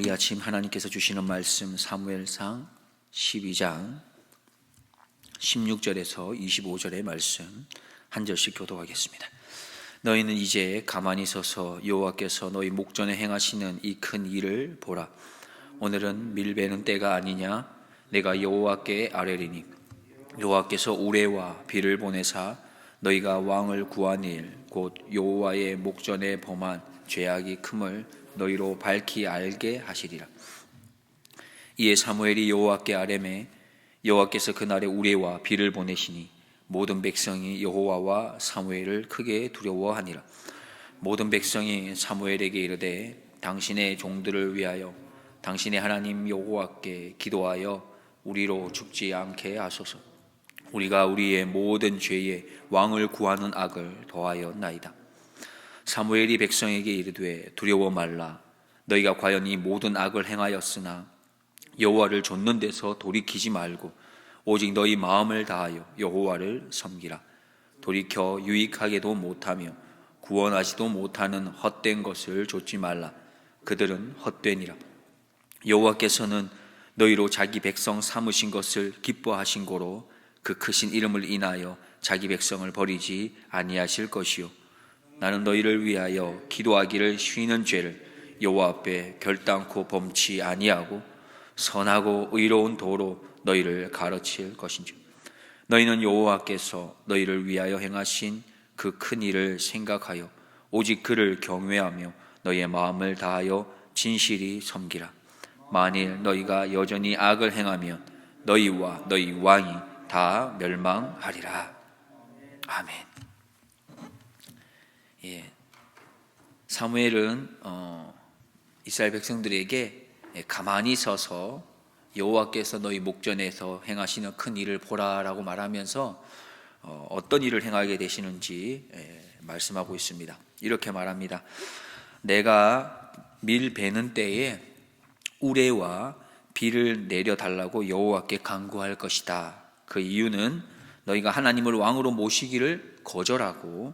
오늘 이 아침 하나님께서 주시는 말씀 사무엘상 12장 16절에서 25절의 말씀 한 절씩 교독하겠습니다. 너희는 이제 가만히 서서 여호와께서 너희 목전에 행하시는 이 큰 일을 보라. 오늘은 밀베는 때가 아니냐? 내가 여호와께 아뢰리니 여호와께서 우레와 비를 보내사 너희가 왕을 구한 일 곧 여호와의 목전에 범한 죄악이 큼을 너희로 밝히 알게 하시리라. 이에 사무엘이 여호와께 아뢰매 여호와께서 그날에 우레와 비를 보내시니 모든 백성이 여호와와 사무엘을 크게 두려워하니라. 모든 백성이 사무엘에게 이르되 당신의 종들을 위하여 당신의 하나님 여호와께 기도하여 우리로 죽지 않게 하소서. 우리가 우리의 모든 죄에 왕을 구하는 악을 더하였나이다. 사무엘이 백성에게 이르되 두려워 말라. 너희가 과연 이 모든 악을 행하였으나 여호와를 좇는 데서 돌이키지 말고 오직 너희 마음을 다하여 여호와를 섬기라. 돌이켜 유익하게도 못하며 구원하지도 못하는 헛된 것을 좇지 말라. 그들은 헛되니라. 여호와께서는 너희로 자기 백성 삼으신 것을 기뻐하신 고로 그 크신 이름을 인하여 자기 백성을 버리지 아니하실 것이요 나는 너희를 위하여 기도하기를 쉬는 죄를 여호와 앞에 결단코 범치 아니하고 선하고 의로운 도로 너희를 가르칠 것인지 너희는 여호와께서 너희를 위하여 행하신 그 큰 일을 생각하여 오직 그를 경외하며 너희의 마음을 다하여 진실이 섬기라. 만일 너희가 여전히 악을 행하면 너희와 너희 왕이 다 멸망하리라. 아멘. 사무엘은 이스라엘 백성들에게 가만히 서서 여호와께서 너희 목전에서 행하시는 큰 일을 보라라고 말하면서 어떤 일을 행하게 되시는지 말씀하고 있습니다. 이렇게 말합니다. 내가 밀 베는 때에 우레와 비를 내려달라고 여호와께 간구할 것이다. 그 이유는 너희가 하나님을 왕으로 모시기를 거절하고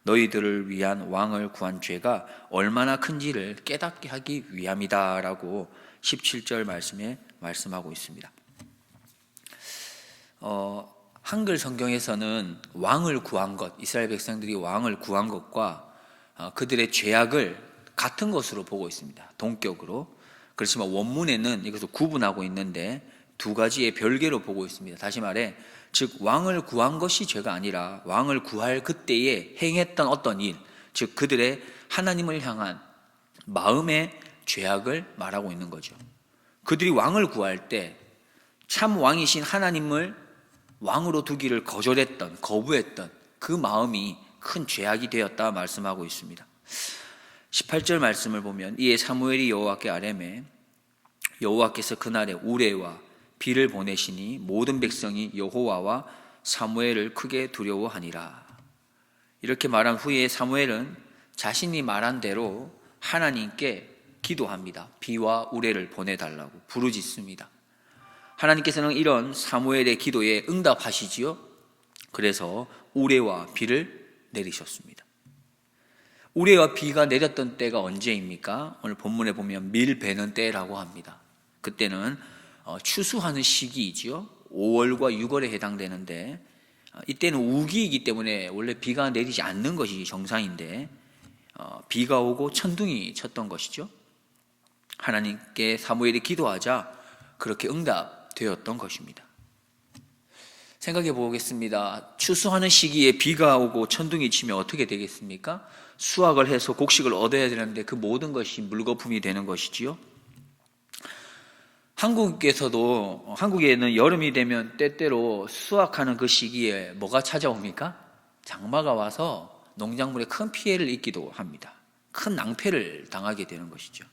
너희들을 위한 왕을 구한 죄가 얼마나 큰지를 깨닫게 하기 위함이다 라고 17절 말씀에 말씀하고 있습니다. 한글 성경에서는 왕을 구한 것, 이스라엘 백성들이 왕을 구한 것과 그들의 죄악을 같은 것으로 보고 있습니다. 동격으로. 그렇지만 원문에는 이것을 구분하고 있는데 두 가지의 별개로 보고 있습니다. 다시 말해 즉 왕을 구한 것이 죄가 아니라 왕을 구할 그때에 행했던 어떤 일, 즉 그들의 하나님을 향한 마음의 죄악을 말하고 있는 거죠. 그들이 왕을 구할 때 참 왕이신 하나님을 왕으로 두기를 거절했던, 거부했던 그 마음이 큰 죄악이 되었다 말씀하고 있습니다. 18절 말씀을 보면 이에 사무엘이 여호와께 아뢰매 여호와께서 그날에 우레와 비를 보내시니 모든 백성이 여호와와 사무엘을 크게 두려워하니라. 이렇게 말한 후에 사무엘은 자신이 말한 대로 하나님께 기도합니다. 비와 우레를 보내달라고 부르짖습니다. 하나님께서는 이런 사무엘의 기도에 응답하시지요. 그래서 우레와 비를 내리셨습니다. 우레와 비가 내렸던 때가 언제입니까? 오늘 본문에 보면 밀 베는 때라고 합니다. 그때는 추수하는 시기이지요. 5월과 6월에 해당되는데 이때는 우기이기 때문에 원래 비가 내리지 않는 것이 정상인데 비가 오고 천둥이 쳤던 것이죠. 하나님께 사무엘이 기도하자 그렇게 응답되었던 것입니다. 생각해 보겠습니다. 추수하는 시기에 비가 오고 천둥이 치면 어떻게 되겠습니까? 수확을 해서 곡식을 얻어야 되는데 그 모든 것이 물거품이 되는 것이지요. 한국에는 여름이 되면 때때로 수확하는 그 시기에 뭐가 찾아옵니까? 장마가 와서 농작물에 큰 피해를 입기도 합니다. 큰 낭패를 당하게 되는 것이죠.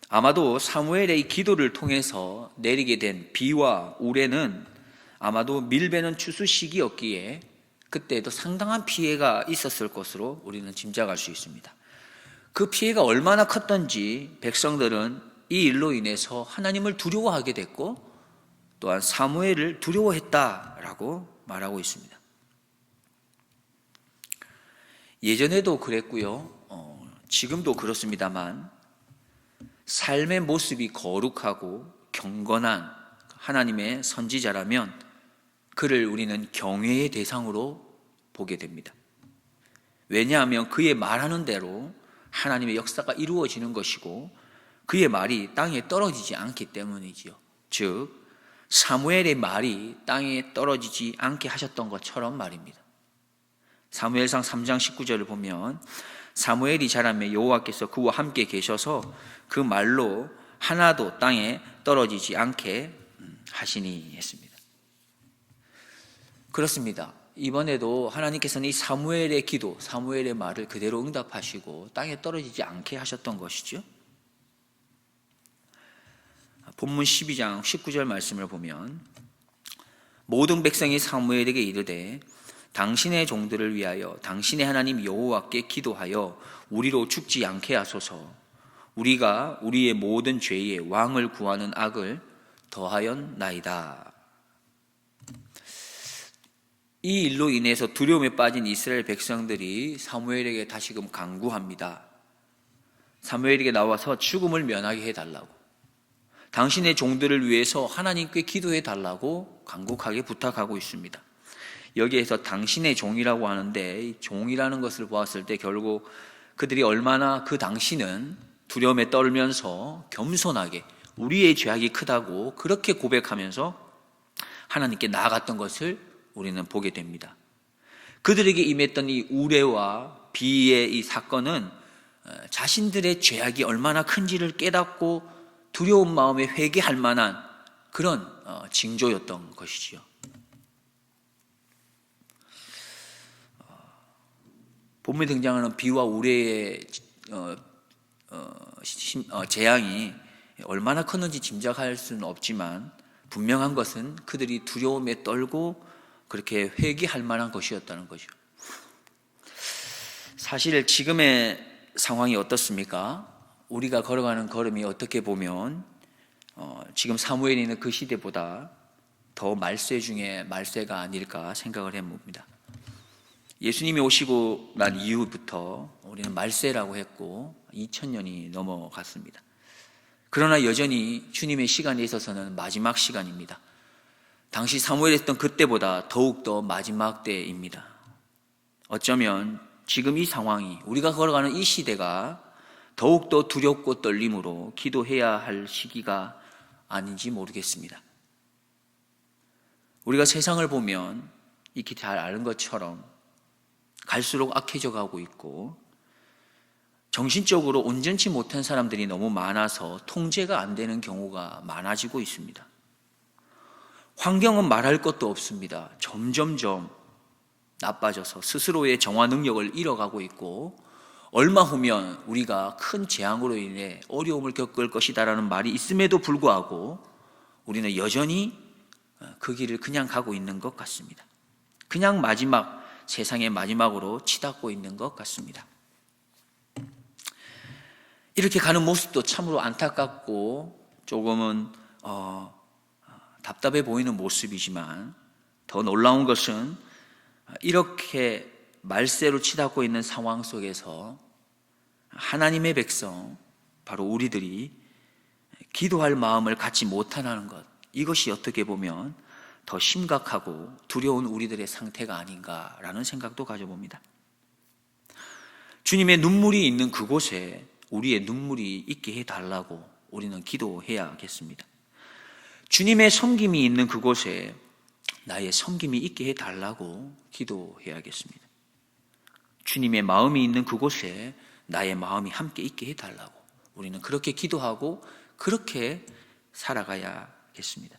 아마도 사무엘의 기도를 통해서 내리게 된 비와 우레는 아마도 밀베는 추수 시기였기에 그때도 상당한 피해가 있었을 것으로 우리는 짐작할 수 있습니다. 그 피해가 얼마나 컸던지 백성들은 이 일로 인해서 하나님을 두려워하게 됐고 또한 사무엘을 두려워했다라고 말하고 있습니다. 예전에도 그랬고요. 지금도 그렇습니다만 삶의 모습이 거룩하고 경건한 하나님의 선지자라면 그를 우리는 경외의 대상으로 보게 됩니다. 왜냐하면 그의 말하는 대로 하나님의 역사가 이루어지는 것이고 그의 말이 땅에 떨어지지 않기 때문이지요. 즉 사무엘의 말이 땅에 떨어지지 않게 하셨던 것처럼 말입니다. 사무엘상 3장 19절을 보면 사무엘이 자라매 여호와께서 그와 함께 계셔서 그 말로 하나도 땅에 떨어지지 않게 하시니 했습니다. 그렇습니다. 이번에도 하나님께서는 이 사무엘의 기도, 사무엘의 말을 그대로 응답하시고 땅에 떨어지지 않게 하셨던 것이죠. 본문 12장 19절 말씀을 보면 모든 백성이 사무엘에게 이르되 당신의 종들을 위하여 당신의 하나님 여호와께 기도하여 우리로 죽지 않게 하소서. 우리가 우리의 모든 죄에 왕을 구하는 악을 더하였나이다. 이 일로 인해서 두려움에 빠진 이스라엘 백성들이 사무엘에게 다시금 간구합니다. 사무엘에게 나와서 죽음을 면하게 해달라고, 당신의 종들을 위해서 하나님께 기도해 달라고 간곡하게 부탁하고 있습니다. 여기에서 당신의 종이라고 하는데 이 종이라는 것을 보았을 때 결국 그들이 얼마나 그 당시는 두려움에 떨면서 겸손하게 우리의 죄악이 크다고 그렇게 고백하면서 하나님께 나아갔던 것을 우리는 보게 됩니다. 그들에게 임했던 이 우레와 비의 이 사건은 자신들의 죄악이 얼마나 큰지를 깨닫고 두려운 마음에 회개할 만한 그런 징조였던 것이지요. 본문에 등장하는 비와 우레의 재앙이 얼마나 컸는지 짐작할 수는 없지만 분명한 것은 그들이 두려움에 떨고 그렇게 회개할 만한 것이었다는 거죠. 사실 지금의 상황이 어떻습니까? 우리가 걸어가는 걸음이 어떻게 보면 지금 사무엘이 있는 그 시대보다 더 말세 중에 말세가 아닐까 생각을 해봅니다. 예수님이 오시고 난 이후부터 우리는 말세라고 했고 2000년이 넘어갔습니다. 그러나 여전히 주님의 시간에 있어서는 마지막 시간입니다. 당시 사무엘이 했던 그때보다 더욱더 마지막 때입니다. 어쩌면 지금 이 상황이, 우리가 걸어가는 이 시대가 더욱더 두렵고 떨림으로 기도해야 할 시기가 아닌지 모르겠습니다. 우리가 세상을 보면 익히 잘 아는 것처럼 갈수록 악해져 가고 있고 정신적으로 온전치 못한 사람들이 너무 많아서 통제가 안 되는 경우가 많아지고 있습니다. 환경은 말할 것도 없습니다. 점점점 나빠져서 스스로의 정화 능력을 잃어가고 있고 얼마 후면 우리가 큰 재앙으로 인해 어려움을 겪을 것이다라는 말이 있음에도 불구하고 우리는 여전히 그 길을 그냥 가고 있는 것 같습니다. 그냥 세상의 마지막으로 치닫고 있는 것 같습니다. 이렇게 가는 모습도 참으로 안타깝고 조금은 답답해 보이는 모습이지만 더 놀라운 것은 이렇게 말세로 치닫고 있는 상황 속에서 하나님의 백성, 바로 우리들이 기도할 마음을 갖지 못하는 것, 이것이 어떻게 보면 더 심각하고 두려운 우리들의 상태가 아닌가라는 생각도 가져봅니다. 주님의 눈물이 있는 그곳에 우리의 눈물이 있게 해달라고 우리는 기도해야겠습니다. 주님의 섬김이 있는 그곳에 나의 섬김이 있게 해달라고 기도해야겠습니다. 주님의 마음이 있는 그곳에 나의 마음이 함께 있게 해달라고 우리는 그렇게 기도하고 그렇게 살아가야겠습니다.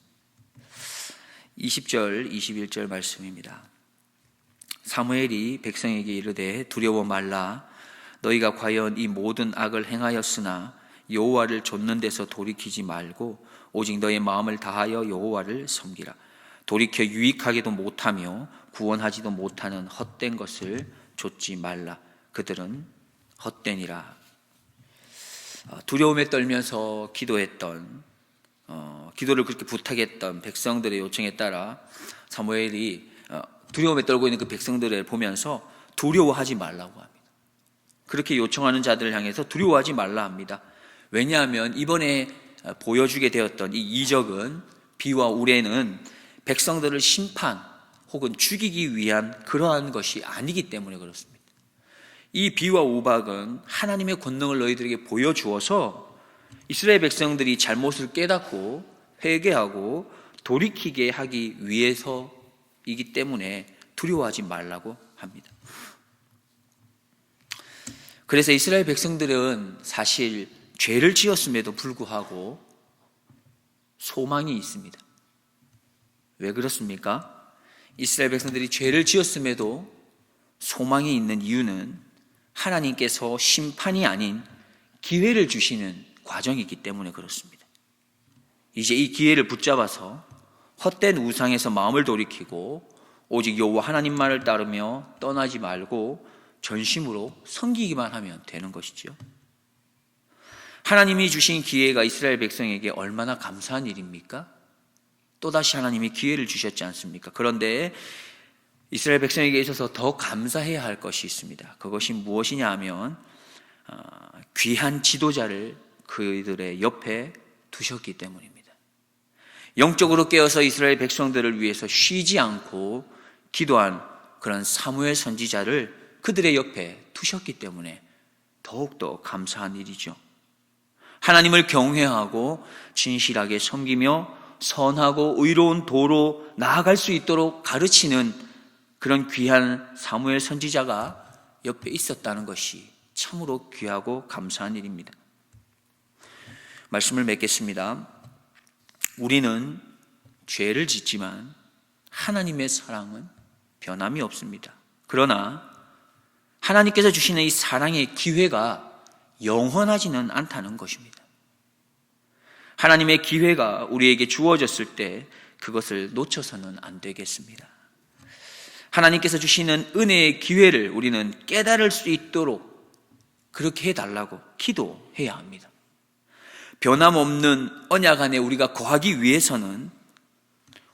20절, 21절 말씀입니다. 사무엘이 백성에게 이르되 두려워 말라. 너희가 과연 이 모든 악을 행하였으나 여호와를 좇는 데서 돌이키지 말고 오직 너의 마음을 다하여 여호와를 섬기라. 돌이켜 유익하게도 못하며 구원하지도 못하는 헛된 것을 좇지 말라. 그들은 헛되니라. 두려움에 떨면서 기도를 그렇게 부탁했던 백성들의 요청에 따라 사무엘이 두려움에 떨고 있는 그 백성들을 보면서 두려워하지 말라고 합니다. 그렇게 요청하는 자들을 향해서 두려워하지 말라 합니다. 왜냐하면 이번에 보여주게 되었던 이 이적은, 비와 우레는 백성들을 심판 혹은 죽이기 위한 그러한 것이 아니기 때문에 그렇습니다. 이 비와 우박은 하나님의 권능을 너희들에게 보여주어서 이스라엘 백성들이 잘못을 깨닫고 회개하고 돌이키게 하기 위해서이기 때문에 두려워하지 말라고 합니다. 그래서 이스라엘 백성들은 사실 죄를 지었음에도 불구하고 소망이 있습니다. 왜 그렇습니까? 이스라엘 백성들이 죄를 지었음에도 소망이 있는 이유는 하나님께서 심판이 아닌 기회를 주시는 과정이기 때문에 그렇습니다. 이제 이 기회를 붙잡아서 헛된 우상에서 마음을 돌이키고 오직 여호와 하나님만을 따르며 떠나지 말고 전심으로 섬기기만 하면 되는 것이죠. 하나님이 주신 기회가 이스라엘 백성에게 얼마나 감사한 일입니까? 또다시 하나님이 기회를 주셨지 않습니까? 그런데 이스라엘 백성에게 있어서 더 감사해야 할 것이 있습니다. 그것이 무엇이냐 하면 귀한 지도자를 그들의 옆에 두셨기 때문입니다. 영적으로 깨어서 이스라엘 백성들을 위해서 쉬지 않고 기도한 그런 사무엘 선지자를 그들의 옆에 두셨기 때문에 더욱더 감사한 일이죠. 하나님을 경외하고 진실하게 섬기며 선하고 의로운 도로 나아갈 수 있도록 가르치는 그런 귀한 사무엘 선지자가 옆에 있었다는 것이 참으로 귀하고 감사한 일입니다. 말씀을 맺겠습니다. 우리는 죄를 짓지만 하나님의 사랑은 변함이 없습니다. 그러나 하나님께서 주시는 이 사랑의 기회가 영원하지는 않다는 것입니다. 하나님의 기회가 우리에게 주어졌을 때 그것을 놓쳐서는 안 되겠습니다. 하나님께서 주시는 은혜의 기회를 우리는 깨달을 수 있도록 그렇게 해달라고 기도해야 합니다. 변함없는 언약 안에 우리가 거하기 위해서는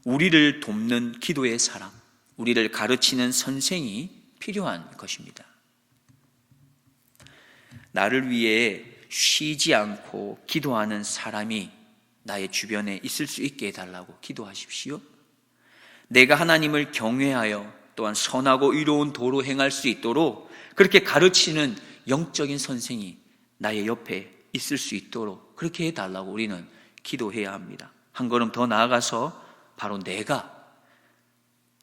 우리를 돕는 기도의 사람, 우리를 가르치는 선생이 필요한 것입니다. 나를 위해 쉬지 않고 기도하는 사람이 나의 주변에 있을 수 있게 해달라고 기도하십시오. 내가 하나님을 경외하여 또한 선하고 의로운 도로 행할 수 있도록 그렇게 가르치는 영적인 선생이 나의 옆에 있을 수 있도록 그렇게 해달라고 우리는 기도해야 합니다. 한 걸음 더 나아가서 바로 내가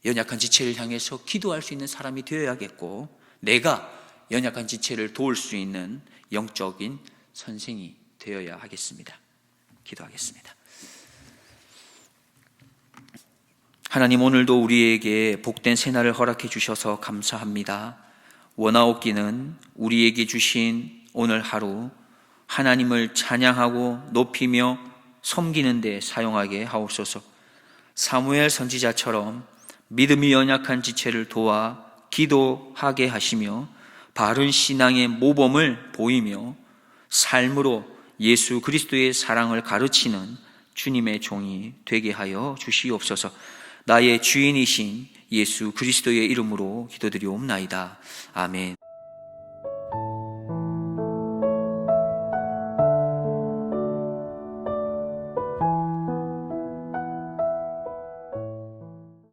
연약한 지체를 향해서 기도할 수 있는 사람이 되어야겠고, 내가 연약한 지체를 도울 수 있는 영적인 선생이 되어야 하겠습니다. 기도하겠습니다. 하나님, 오늘도 우리에게 복된 새날을 허락해 주셔서 감사합니다. 원하옵기는 우리에게 주신 오늘 하루 하나님을 찬양하고 높이며 섬기는 데 사용하게 하옵소서. 사무엘 선지자처럼 믿음이 연약한 지체를 도와 기도하게 하시며 바른 신앙의 모범을 보이며 삶으로 예수 그리스도의 사랑을 가르치는 주님의 종이 되게 하여 주시옵소서. 나의 주인이신 예수 그리스도의 이름으로 기도드리옵나이다. 아멘.